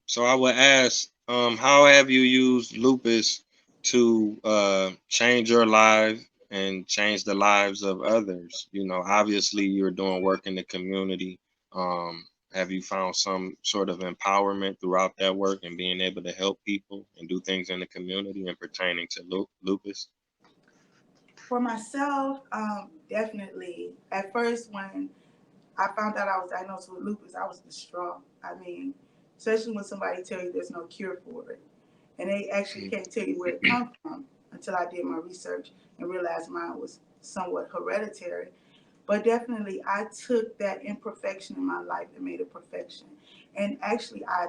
So I would ask, how have you used lupus to change your life and change the lives of others? You know, obviously you're doing work in the community. Have you found some sort of empowerment throughout that work and being able to help people and do things in the community and pertaining to lupus? For myself, definitely. At first, when I found out I was diagnosed with lupus, I was distraught. I mean, especially when somebody tell you there's no cure for it, and they actually can't tell you where it comes from until I did my research and realized mine was somewhat hereditary. But definitely, I took that imperfection in my life and made it perfection. And actually, I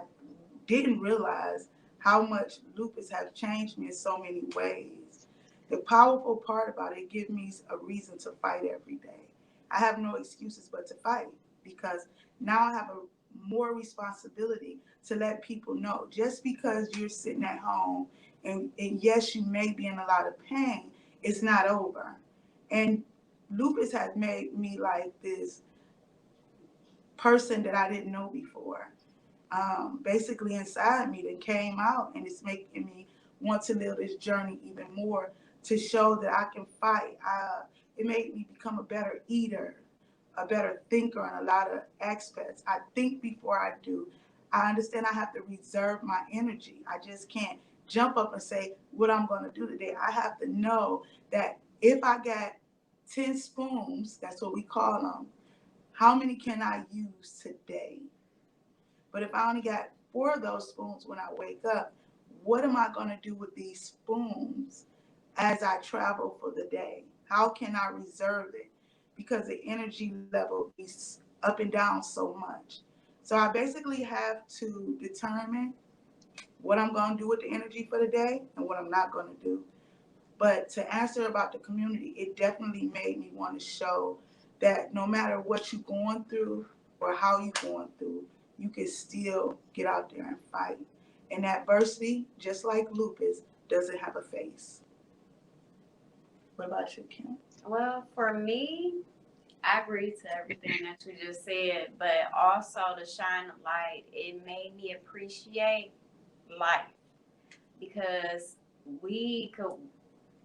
didn't realize how much lupus has changed me in so many ways. The powerful part about it gives me a reason to fight every day. I have no excuses but to fight because now I have a more responsibility to let people know just because you're sitting at home and yes, you may be in a lot of pain, it's not over. And lupus has made me like this person that I didn't know before. Basically inside me that came out, and it's making me want to live this journey even more to show that I can fight. It made me become a better eater, a better thinker in a lot of aspects. I think before I do. I understand I have to reserve my energy. I just can't jump up and say what I'm going to do today. I have to know that if I got 10 spoons, that's what we call them, how many can I use today? But if I only got 4 of those spoons when I wake up, what am I going to do with these spoons as I travel for the day? How can I reserve it? Because the energy level be up and down so much. So I basically have to determine what I'm going to do with the energy for the day and what I'm not going to do. But to answer about the community, it definitely made me want to show that no matter what you're going through or how you're going through, you can still get out there and fight. And adversity, just like lupus, doesn't have a face. What about you, Kim? Well, for me, I agree to everything that you just said, but also to shine a light, it made me appreciate life because we could,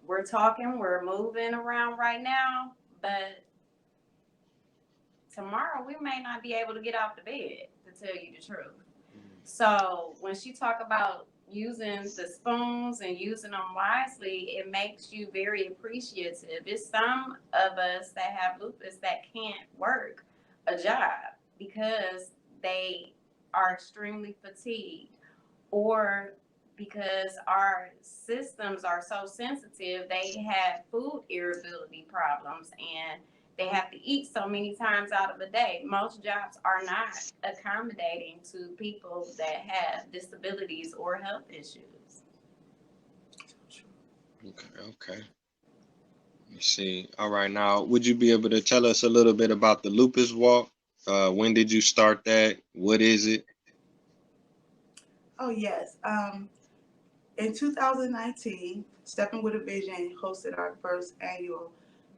we're talking, we're moving around right now, but tomorrow we may not be able to get out the bed, to tell you the truth. So when she talk about using the spoons and using them wisely, it makes you very appreciative. It's some of us that have lupus that can't work a job because they are extremely fatigued, or because our systems are so sensitive, they have food irritability problems and they have to eat so many times out of a day. Most jobs are not accommodating to people that have disabilities or health issues. Okay, okay. Let me see. All right, now, would you be able to tell us a little bit about the lupus walk? When did you start that? What is it? Oh, yes. In 2019, Stepping with a Vision hosted our first annual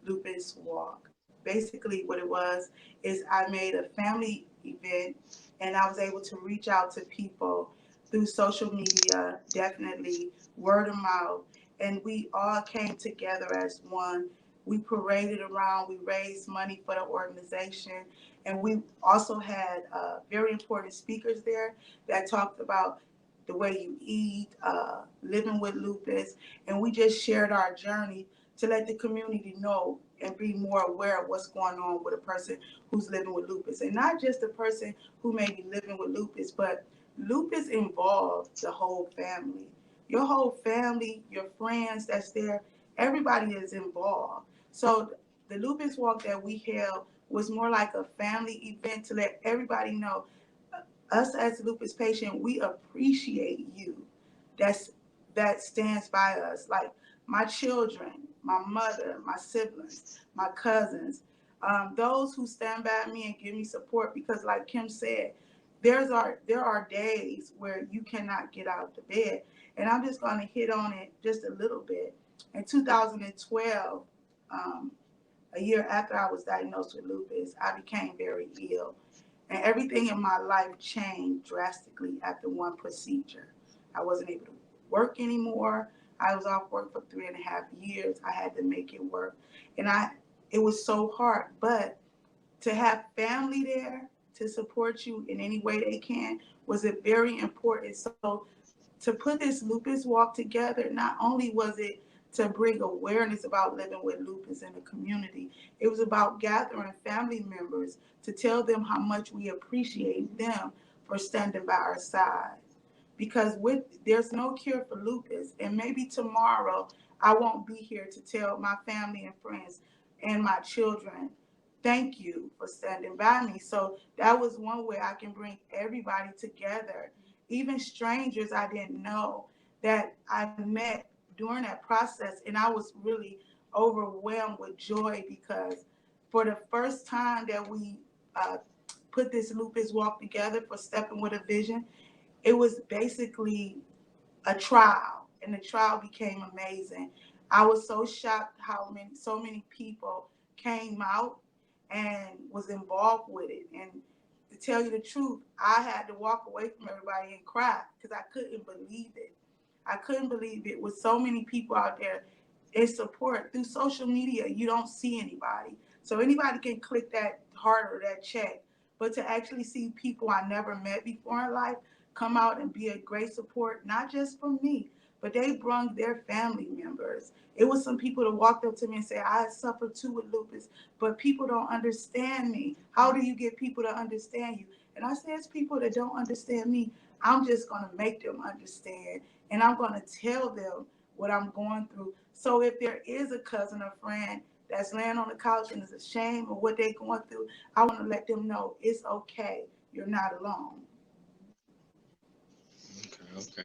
Lupus Walk. Basically, what it was is I made a family event and I was able to reach out to people through social media, definitely word of mouth, and we all came together as one. We paraded around, we raised money for the organization, and we also had very important speakers there that talked about the way you eat, living with lupus, and we just shared our journey to let the community know and be more aware of what's going on with a person who's living with lupus. And not just the person who may be living with lupus, but lupus involves the whole family. Your whole family, your friends that's there, everybody is involved. So the lupus walk that we held was more like a family event to let everybody know us as a lupus patient, we appreciate you. That's that stands by us. Like my children, my mother, my siblings, my cousins, those who stand by me and give me support. Because, like Kim said, there are days where you cannot get out of the bed, and I'm just going to hit on it just a little bit. In 2012, um, a year after I was diagnosed with lupus, I became very ill. And everything in my life changed drastically after one procedure. I wasn't able to work anymore. I was off work for 3.5 years. I had to make it work. And it was so hard. But to have family there to support you in any way they can was it very important. So to put this lupus walk together, not only was it to bring awareness about living with lupus in the community, it was about gathering family members to tell them how much we appreciate them for standing by our side. Because there's no cure for lupus, and maybe tomorrow I won't be here to tell my family and friends and my children thank you for standing by me. So that was one way I can bring everybody together, even strangers I didn't know that I met during that process. And I was really overwhelmed with joy because for the first time that we put this lupus walk together for Stepping with a Vision, it was basically a trial, and the trial became amazing. I was so shocked how so many people came out and was involved with it. And to tell you the truth, I had to walk away from everybody and cry because I couldn't believe it. I couldn't believe it with so many people out there in support. Through social media, you don't see anybody. So anybody can click that heart or that check. But to actually see people I never met before in life come out and be a great support, not just for me, but they brung their family members. It was some people that walked up to me and said, I suffer too with lupus, but people don't understand me. How do you get people to understand you? And I said, it's people that don't understand me. I'm just going to make them understand. And I'm going to tell them what I'm going through. So if there is a cousin or friend that's laying on the couch and is ashamed of what they're going through, I want to let them know it's okay. You're not alone. Okay, okay.